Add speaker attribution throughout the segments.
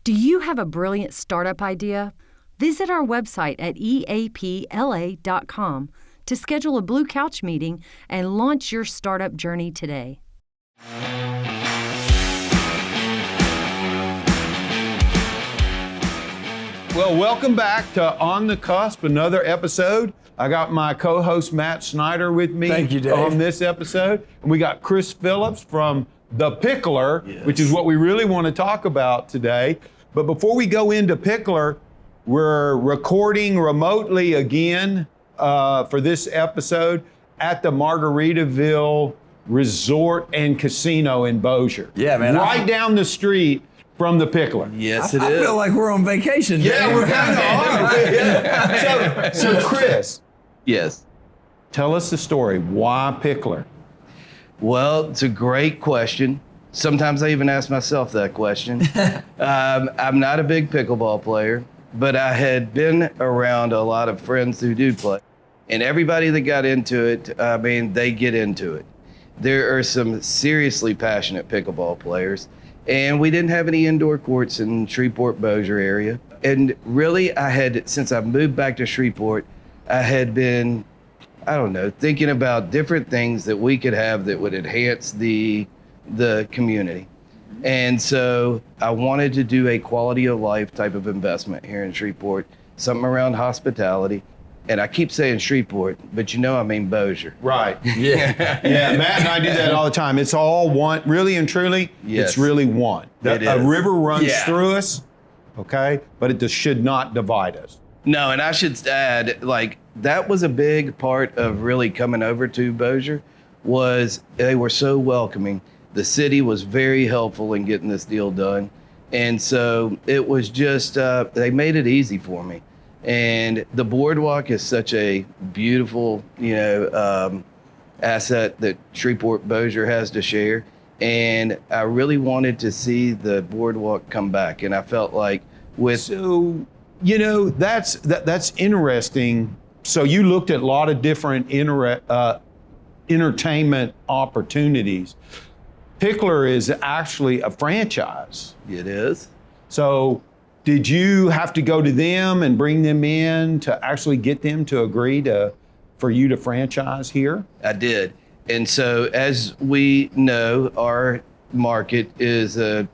Speaker 1: Do you have a brilliant startup idea? Visit our website at eapla.com to schedule a Blue Couch meeting and launch your startup journey today.
Speaker 2: Well, welcome back to On The Cusp, another episode. I got my co-host Matt Snyder with me.
Speaker 3: Thank you, Dave.
Speaker 2: On this episode. And we got Chris Phillips from the Picklr, which is what we really want to talk about today. But before we go into Picklr, we're recording remotely again for this episode at the Margaritaville Resort and Casino in Bossier.
Speaker 3: Yeah, man.
Speaker 2: Right down the street from the Picklr.
Speaker 3: Yes, I feel like we're on vacation.
Speaker 2: Yeah,
Speaker 3: Dave.
Speaker 2: we're kind of on. So Chris.
Speaker 4: Yes.
Speaker 2: Tell us the story. Why Picklr?
Speaker 4: Well, it's a great question. Sometimes I even ask myself that question. I'm not a big pickleball player, but I had been around a lot of friends who do play. And everybody that got into it, I mean, they get into it. There are some seriously passionate pickleball players. And we didn't have any indoor courts in Shreveport-Bossier area. And really, since I moved back to Shreveport, I had been, thinking about different things that we could have that would enhance the community. And so I wanted to do a quality of life type of investment here in Shreveport, something around hospitality. And I keep saying Shreveport, but I mean Bossier.
Speaker 2: Right. Yeah. Yeah. Matt and I do that all the time. It's all one, really and truly.
Speaker 4: Yes.
Speaker 2: It's really one. A river runs through us, okay, but it just should not divide us.
Speaker 4: No, and I should add, that was a big part of really coming over to Bossier, was they were so welcoming. The city was very helpful in getting this deal done. And so it was just, they made it easy for me. And the boardwalk is such a beautiful, asset that Shreveport-Bossier has to share. And I really wanted to see the boardwalk come back. And I felt like that's interesting. So you looked at a lot of different entertainment opportunities. Picklr is actually a franchise. It is.
Speaker 2: So did you have to go to them and bring them in to actually get them to agree for you to franchise here?
Speaker 4: I did. And so as we know, our market is a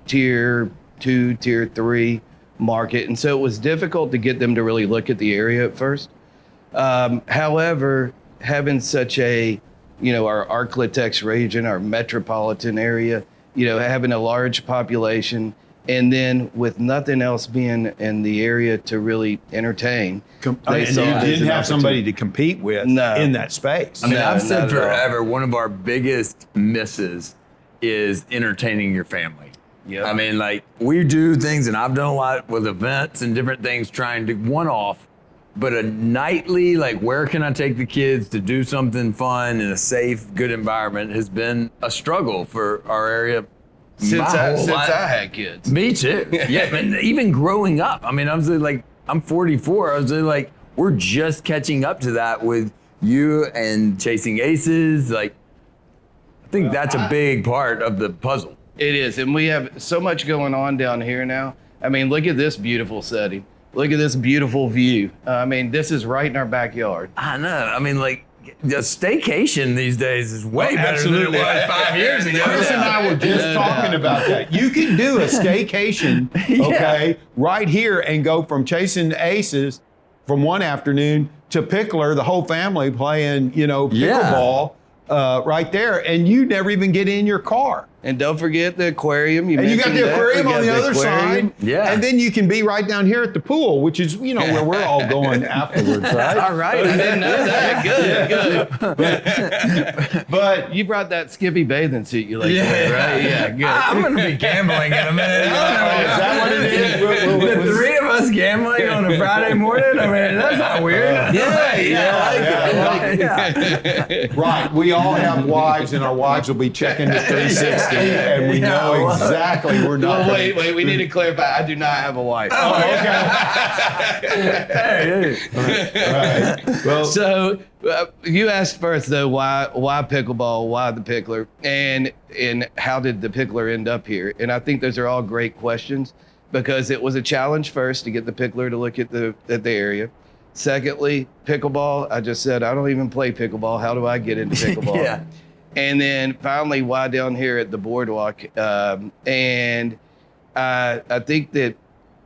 Speaker 4: tier 2, tier 3 market. And so it was difficult to get them to really look at the area at first. However, having such our Arklatex region, our metropolitan area, having a large population, and then with nothing else being in the area to really entertain.
Speaker 2: You didn't have somebody to compete with in that space.
Speaker 3: I mean, I've said forever, one of our biggest misses is entertaining your family.
Speaker 4: Yeah.
Speaker 3: I mean, we do things, and I've done a lot with events and different things trying to one-off, but a nightly, where can I take the kids to do something fun in a safe, good environment has been a struggle for our area.
Speaker 4: Since I had kids.
Speaker 3: Me too. Yeah, but even growing up, I mean, I was I'm 44. I was we're just catching up to that with you and Chasing Aces. I think that's a big part of the puzzle.
Speaker 4: It is, and we have so much going on down here now. I mean, look at this beautiful setting. Look at this beautiful view. I mean, this is right in our backyard.
Speaker 3: I know. I mean, the staycation these days is way better than it was 5 years ago.
Speaker 2: Chris and I were just talking about that. You can do a staycation, right here and go from Chasing Aces from one afternoon to Picklr, the whole family playing, pickleball right there, and you never even get in your car.
Speaker 4: And don't forget the aquarium.
Speaker 2: You got the aquarium on the other side.
Speaker 3: Yeah.
Speaker 2: And then you can be right down here at the pool, which is, where we're all going afterwards, right?
Speaker 4: All right. I didn't know that. Good. But you brought that Skippy bathing suit you like to wear, right? Yeah, good.
Speaker 3: I'm going to be gambling in a minute.
Speaker 2: Is that what it is?
Speaker 3: The three of us gambling on a Friday morning? I mean, that's not weird.
Speaker 2: Right. We all have wives, and our wives will be checking the 360, and we know exactly we're not.
Speaker 4: Well, wait. We need to clarify. I do not have a wife.
Speaker 2: Oh, okay. Right. Well,
Speaker 4: So you asked first though, why pickleball? Why the Picklr? And how did the Picklr end up here? And I think those are all great questions because it was a challenge first to get the Picklr to look at the area. Secondly, pickleball. I just said I don't even play pickleball. How do I get into pickleball?
Speaker 3: Yeah.
Speaker 4: And then finally, why down here at the boardwalk? And I think that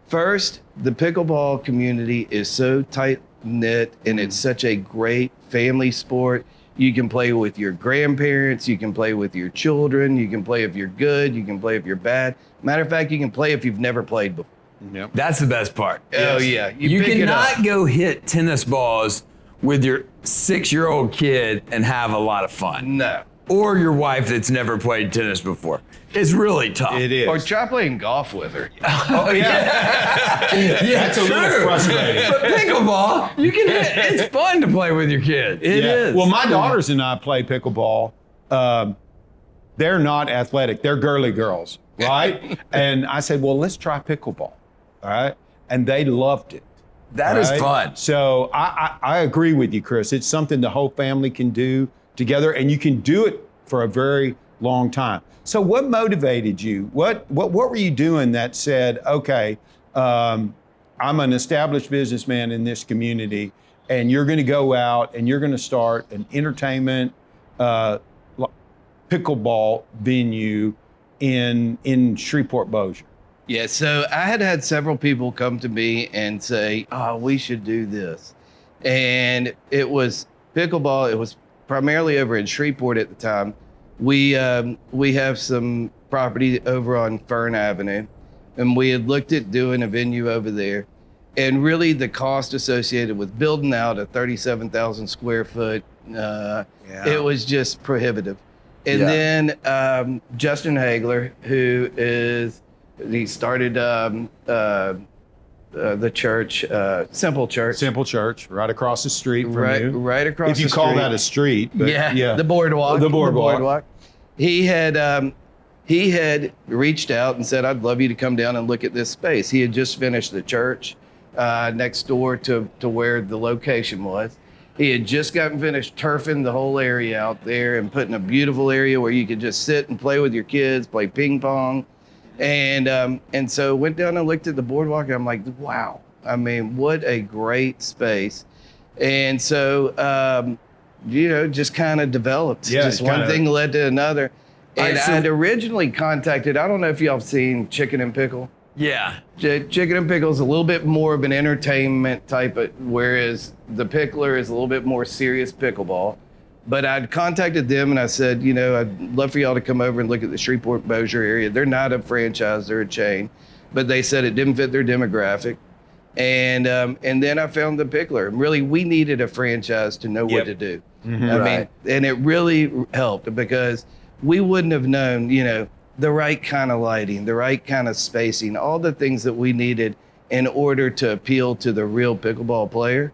Speaker 4: first, the pickleball community is so tight knit and it's such a great family sport. You can play with your grandparents, you can play with your children, you can play if you're good, you can play if you're bad. Matter of fact, you can play if you've never played before.
Speaker 2: yep.
Speaker 3: That's the best part.
Speaker 4: Oh yeah,
Speaker 3: You
Speaker 4: pick it up.
Speaker 3: cannot go hit tennis balls with your 6-year-old kid and have a lot of fun.
Speaker 4: No.
Speaker 3: Or your wife that's never played tennis before. It's really tough.
Speaker 2: It is.
Speaker 4: Or try playing golf with her.
Speaker 2: Oh, yeah. That's a little frustrating.
Speaker 3: But pickleball, you can hit. It's fun to play with your kid. It is.
Speaker 2: Well, my daughters and I play pickleball. They're not athletic. They're girly girls, right? And I said, well, let's try pickleball, all right? And they loved it.
Speaker 3: That is
Speaker 2: right?
Speaker 3: fun.
Speaker 2: So I agree with you, Chris. It's something the whole family can do together, and you can do it for a very long time. So what motivated you? What were you doing that said, okay, I'm an established businessman in this community, and you're going to go out and you're going to start an entertainment pickleball venue in Shreveport-Bossier?
Speaker 4: Yeah, so I had several people come to me and say, oh, we should do this. And it was pickleball. It was primarily over in Shreveport at the time. We have some property over on Fern Avenue, and we had looked at doing a venue over there. And really the cost associated with building out a 37,000 square foot, it was just prohibitive. And then Justin Hagler, he started the church, Simple Church.
Speaker 2: Simple Church, right across the street from you.
Speaker 4: Right across the street.
Speaker 2: If you call that a street. But
Speaker 4: The boardwalk.
Speaker 2: The boardwalk.
Speaker 4: He had reached out and said, I'd love you to come down and look at this space. He had just finished the church next door to where the location was. He had just gotten finished turfing the whole area out there and putting a beautiful area where you could just sit and play with your kids, play ping pong. And so went down and looked at the boardwalk, and I'm like, wow, I mean, what a great space. And so, just kind of developed.
Speaker 2: Yeah,
Speaker 4: just one thing led to another. And
Speaker 3: Right, so-
Speaker 4: I had originally contacted, I don't know if y'all have seen Chicken and Pickle.
Speaker 3: Yeah.
Speaker 4: Chicken and Pickle is a little bit more of an entertainment type, whereas the Picklr is a little bit more serious pickleball. But I'd contacted them and I said, I'd love for y'all to come over and look at the Shreveport-Bossier area. They're not a franchise, they're a chain. But they said it didn't fit their demographic. And then I found the Picklr. Really, we needed a franchise to know what to do.
Speaker 2: Mm-hmm.
Speaker 4: I mean, and it really helped because we wouldn't have known, the right kind of lighting, the right kind of spacing, all the things that we needed in order to appeal to the real pickleball player.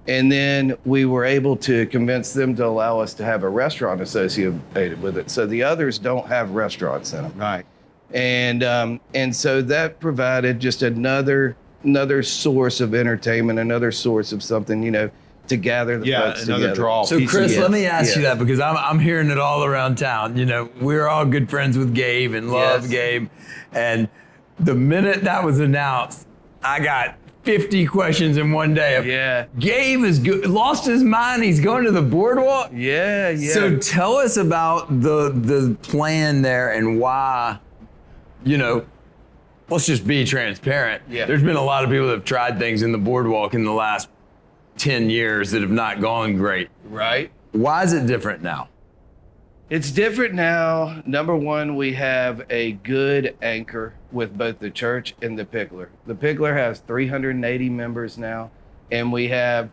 Speaker 4: And then we were able to convince them to allow us to have a restaurant associated with it. So the others don't have restaurants in them.
Speaker 2: Right.
Speaker 4: And so that provided just another source of entertainment, another source of something, to gather the folks
Speaker 2: another
Speaker 4: together.
Speaker 2: draw.
Speaker 3: So
Speaker 2: piece of-
Speaker 3: Chris, let me ask
Speaker 4: Yes.
Speaker 3: you that because I'm hearing it all around town. We're all good friends with Gabe and love
Speaker 4: Yes.
Speaker 3: Gabe. And the minute that was announced, I got 50 questions in one day.
Speaker 4: Yeah.
Speaker 3: Gabe is lost his mind. He's going to the boardwalk.
Speaker 4: Yeah.
Speaker 3: So tell us about the plan there and why, let's just be transparent.
Speaker 4: Yeah.
Speaker 3: There's been a lot of people that have tried things in the boardwalk in the last 10 years that have not gone great.
Speaker 4: Right.
Speaker 3: Why is it different now?
Speaker 4: It's different now. Number one, we have a good anchor with both the church and the Picklr. The Picklr has 380 members now. And we have,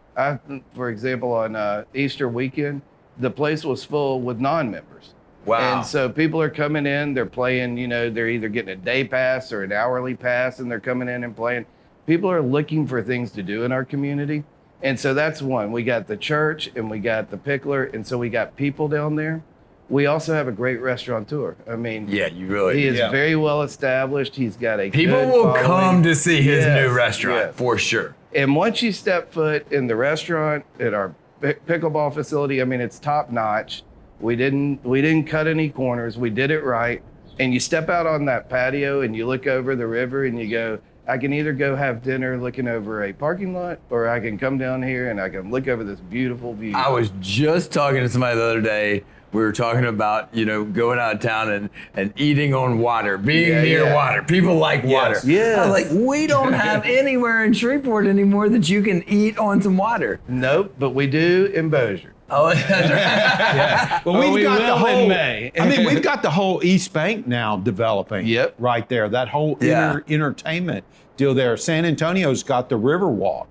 Speaker 4: for example, on Easter weekend, the place was full with non-members.
Speaker 3: Wow.
Speaker 4: And so people are coming in, they're playing, they're either getting a day pass or an hourly pass, and they're coming in and playing People are looking for things to do in our community. And so that's one. We got the church and we got the Picklr. And so we got people down there. We also have a great restaurateur. I mean,
Speaker 3: Yeah, you really.
Speaker 4: he is very well established. He's got a
Speaker 3: People
Speaker 4: good
Speaker 3: will
Speaker 4: following.
Speaker 3: come to see his
Speaker 4: Yes,
Speaker 3: new restaurant
Speaker 4: yes.
Speaker 3: for sure.
Speaker 4: And once you step foot in the restaurant at our pickleball facility, I mean, it's top notch. We didn't cut any corners. We did it right. And you step out on that patio and you look over the river and you go, I can either go have dinner looking over a parking lot, or I can come down here and I can look over this beautiful view.
Speaker 3: I was just talking to somebody the other day. We were talking about, going out of town and eating on water, being near water. People like water.
Speaker 4: Yes.
Speaker 3: I was like, we don't have anywhere in Shreveport anymore that you can eat on some water.
Speaker 4: Nope, but we do in Bossier.
Speaker 3: Oh, that's right.
Speaker 2: Well, we've got the
Speaker 4: will in
Speaker 2: whole.
Speaker 4: May.
Speaker 2: I mean, we've got the whole East Bank now developing.
Speaker 4: Yep.
Speaker 2: Right there, that whole
Speaker 3: Yeah.
Speaker 2: entertainment deal there. San Antonio's got the Riverwalk.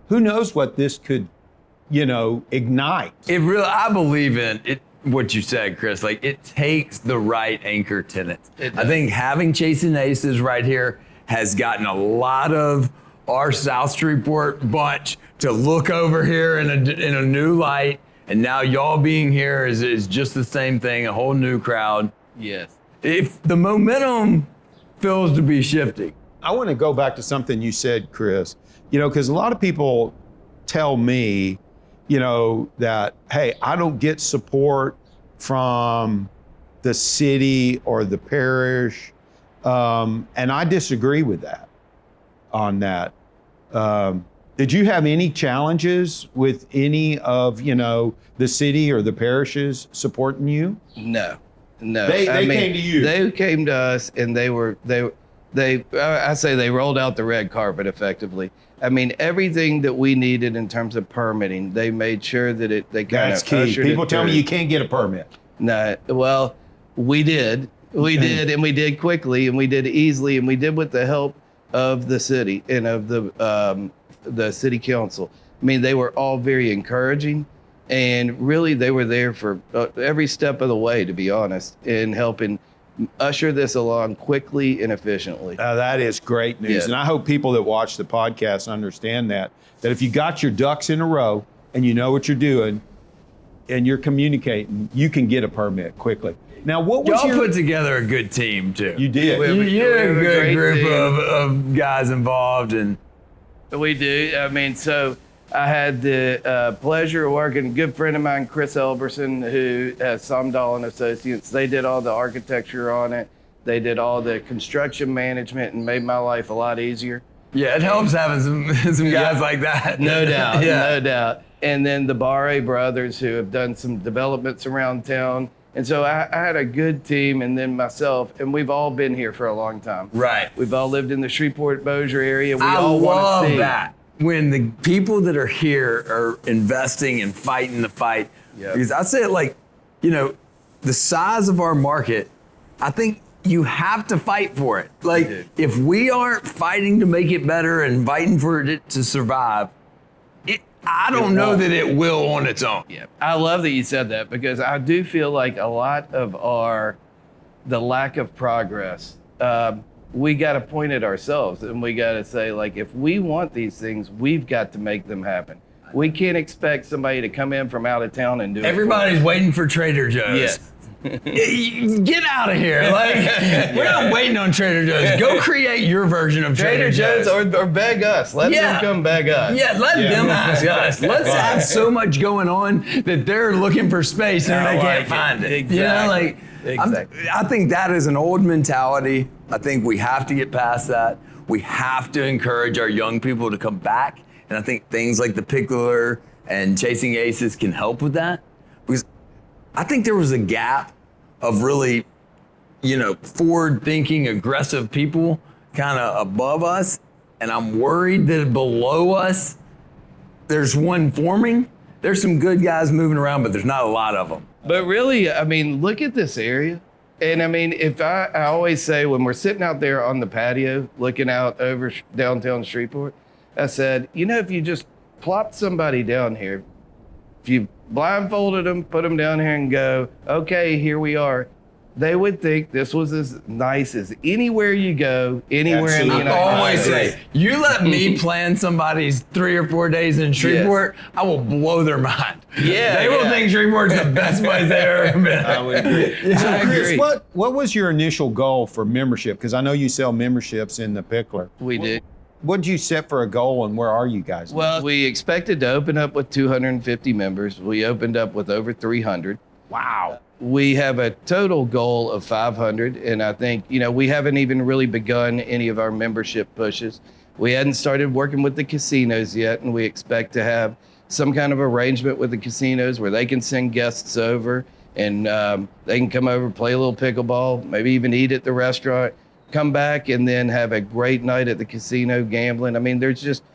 Speaker 2: Who knows what this could, ignite?
Speaker 3: I believe in it. What you said, Chris, like it takes the right anchor tenants. I think having Chasing Aces right here has gotten a lot of our South Shreveport bunch to look over here in a new light. And now y'all being here is just the same thing, a whole new crowd.
Speaker 4: Yes.
Speaker 3: If the momentum feels to be shifting.
Speaker 2: I want to go back to something you said, Chris, because a lot of people tell me, that, hey, I don't get support from the city or the parish. And I disagree with that on that. Did you have any challenges with any of, the city or the parishes supporting you?
Speaker 4: No.
Speaker 2: They came to you.
Speaker 4: They came to us, and they I say they rolled out the red carpet effectively. I mean, everything that we needed in terms of permitting, they made sure that they kind
Speaker 2: That's
Speaker 4: of
Speaker 2: key.
Speaker 4: ushered
Speaker 2: People
Speaker 4: it
Speaker 2: tell me
Speaker 4: through.
Speaker 2: you can't get a permit.
Speaker 4: No, well, we did, and we did quickly, and we did easily, and we did with the help of the city and of the city council. I mean, they were all very encouraging, and really they were there for every step of the way, to be honest, in helping usher this along quickly and efficiently.
Speaker 2: That is great news.
Speaker 4: Yeah.
Speaker 2: And I hope people that watch the podcast understand that if you got your ducks in a row and you know what you're doing and you're communicating, you can get a permit quickly. Now, what was
Speaker 3: Y'all
Speaker 2: your...
Speaker 3: put together a good team too.
Speaker 2: You did.
Speaker 3: You're a good
Speaker 4: great
Speaker 3: group
Speaker 4: team.
Speaker 3: of guys involved, and
Speaker 4: We do. I mean, so I had the pleasure of working. A good friend of mine, Chris Elberson, who has Somdahl and Associates. They did all the architecture on it. They did all the construction management and made my life a lot easier.
Speaker 3: yeah, it helps having some guys like that.
Speaker 4: No doubt,
Speaker 3: Yeah.
Speaker 4: no doubt. And then the Bossier brothers, who have done some developments around town. And so I had a good team, and then myself, and we've all been here for a long time.
Speaker 3: Right.
Speaker 4: We've all lived in the Shreveport-Bossier area. We
Speaker 3: I
Speaker 4: all want
Speaker 3: love
Speaker 4: to see
Speaker 3: that when the people that are here are investing and fighting the fight.
Speaker 4: Yep.
Speaker 3: Because I say it like, the size of our market, I think you have to fight for it. Like,
Speaker 4: do.
Speaker 3: if we aren't fighting to make it better and fighting for it to survive, I don't know that it will on its own.
Speaker 4: Yeah, I love that you said that, because I do feel like a lot of the lack of progress, we got to point at ourselves, and we got to say, like, if we want these things, we've got to make them happen. We can't expect somebody to come in from out of town and do
Speaker 3: Everybody's waiting for Trader Joe's.
Speaker 4: Yes.
Speaker 3: Get out of here. Like, we're not waiting on Trader Joe's. Go create your version of Trader Joe's.
Speaker 4: or beg us. Let them come beg us.
Speaker 3: Yeah, let them ask us. Let's have so much going on that they're looking for space and they can't find it.
Speaker 4: Exactly. Exactly.
Speaker 3: I think that is an old mentality. I think we have to get past that. We have to encourage our young people to come back. And I think things like the Picklr and Chasing Aces can help with that. Because I think there was a gap of really, forward-thinking, aggressive people kind of above us. And I'm worried that below us, there's one forming. There's some good guys moving around, but there's not a lot of them.
Speaker 4: But really, I mean, look at this area. And I mean, if I always say, when we're sitting out there on the patio looking out over downtown Shreveport, I said, if you just plop somebody down here, if you blindfolded them, put them down here and go, okay, here we are. they would think this was as nice as anywhere you go, anywhere in the
Speaker 2: Absolutely.
Speaker 4: United
Speaker 3: Always
Speaker 4: States.
Speaker 3: say, you let me plan somebody's 3 or 4 days in Shreveport, I will blow their mind.
Speaker 4: Yeah,
Speaker 3: They will
Speaker 4: yeah.
Speaker 3: think Shreveport's the best place they've ever been.
Speaker 4: I would agree.
Speaker 2: So
Speaker 4: I
Speaker 2: Chris,
Speaker 4: agree.
Speaker 2: what was your initial goal for membership? Because I know you sell memberships in the Picklr.
Speaker 4: We did.
Speaker 2: What did you set for a goal, and where are you guys now?
Speaker 4: Well, we expected to open up with 250 members. We opened up with over 300.
Speaker 2: Wow.
Speaker 4: We have a total goal of 500, and I think, we haven't even really begun any of our membership pushes. We hadn't started working with the casinos yet, and we expect to have some kind of arrangement with the casinos where they can send guests over, and they can come over, play a little pickleball, maybe even eat at the restaurant, come back, and then have a great night at the casino gambling. I mean,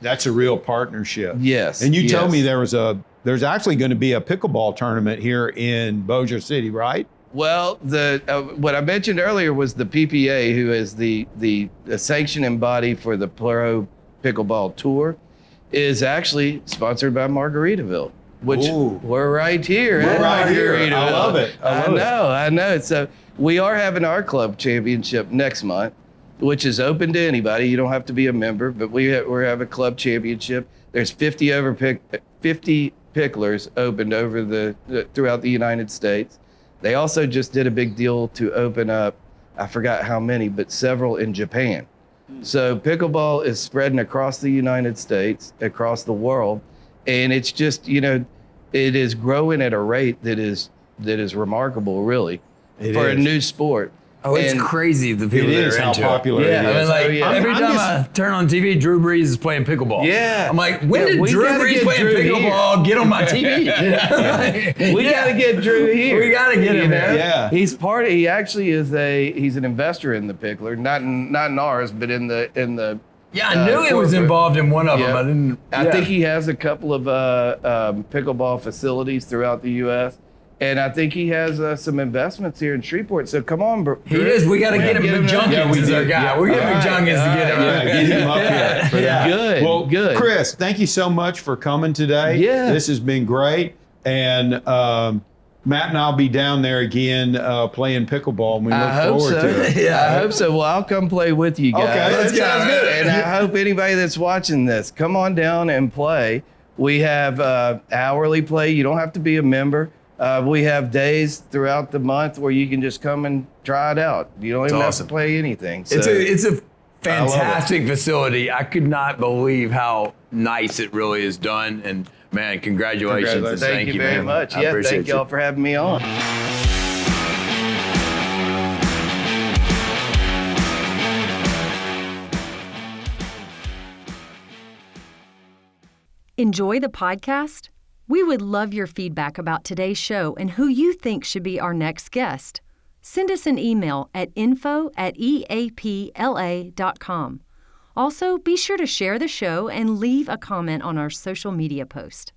Speaker 2: That's a real partnership.
Speaker 4: yes.
Speaker 2: And you told
Speaker 4: yes.
Speaker 2: me there's actually going to be a pickleball tournament here in Bossier City, right?
Speaker 4: Well, what I mentioned earlier was the PPA, who is the sanctioning body for the Pro Pickleball Tour, is actually sponsored by Margaritaville, which
Speaker 2: Ooh.
Speaker 4: we're right here.
Speaker 2: We're
Speaker 4: at
Speaker 2: right here. I
Speaker 4: Margaritaville.
Speaker 2: love it.
Speaker 4: I know. So we are having our club championship next month, which is open to anybody. You don't have to be a member, but we have a club championship. There's 50 Picklrs opened over throughout the United States. They also just did a big deal to open up, I forgot how many, but several in Japan. So pickleball is spreading across the United States, across the world, and it's just, it is growing at a rate that is remarkable, really, for a new sport.
Speaker 3: Oh, it's
Speaker 4: And-
Speaker 3: crazy the people
Speaker 2: It
Speaker 3: that
Speaker 2: is
Speaker 3: are
Speaker 2: how
Speaker 3: into
Speaker 2: popular
Speaker 3: it.
Speaker 2: it
Speaker 3: I mean,
Speaker 2: is.
Speaker 3: like,
Speaker 4: Oh, yeah.
Speaker 3: every
Speaker 2: I'm
Speaker 3: time
Speaker 2: just-
Speaker 3: I turn on TV, Drew Brees is playing pickleball.
Speaker 4: Yeah.
Speaker 3: I'm like, when
Speaker 4: Yeah,
Speaker 3: did
Speaker 4: we
Speaker 3: Drew
Speaker 4: gotta
Speaker 3: Brees
Speaker 4: get
Speaker 3: playing
Speaker 4: Drew
Speaker 3: pickleball get on my TV?
Speaker 4: We got to get Drew here.
Speaker 3: We gotta get him here.
Speaker 2: Yeah.
Speaker 4: He actually he's an investor in the Picklr, not in ours, but in the.
Speaker 3: Yeah, I knew it was
Speaker 4: corporate.
Speaker 3: involved in one of them.
Speaker 4: Yeah.
Speaker 3: I didn't.
Speaker 4: I
Speaker 3: yeah.
Speaker 4: think he has a couple of pickleball facilities throughout the U.S. And I think he has some investments here in Shreveport. So come on, bro.
Speaker 3: He is. We got to get him. McJunkins
Speaker 2: Yeah, we
Speaker 3: is our
Speaker 2: do.
Speaker 3: guy.
Speaker 2: Yeah.
Speaker 3: We're getting
Speaker 2: All right.
Speaker 3: McJunkins to get him.
Speaker 2: Yeah, get him up here for that.
Speaker 4: Good,
Speaker 2: Well,
Speaker 4: good.
Speaker 2: Chris, thank you so much for coming today.
Speaker 4: Yeah.
Speaker 2: This has been great. And Matt and I'll be down there again playing pickleball. And we look
Speaker 4: I hope
Speaker 2: forward
Speaker 4: so.
Speaker 2: to it.
Speaker 3: Yeah.
Speaker 4: I hope so. Well, I'll come play with you guys.
Speaker 2: Okay, that sounds good.
Speaker 4: And I hope anybody that's watching this, come on down and play. We have hourly play. You don't have to be a member. We have days throughout the month where you can just come and try it out. You don't even have
Speaker 3: awesome.
Speaker 4: to play anything. So,
Speaker 3: It's a
Speaker 2: I love
Speaker 3: fantastic facility. I could not believe how nice it really is done. And man, congratulations. and
Speaker 4: thank you very
Speaker 3: man.
Speaker 4: much.
Speaker 3: I
Speaker 4: Yeah,
Speaker 3: appreciate
Speaker 4: thank y'all for having me on.
Speaker 1: Enjoy the podcast? We would love your feedback about today's show and who you think should be our next guest. Send us an email at info@eapla.com. Also, be sure to share the show and leave a comment on our social media post.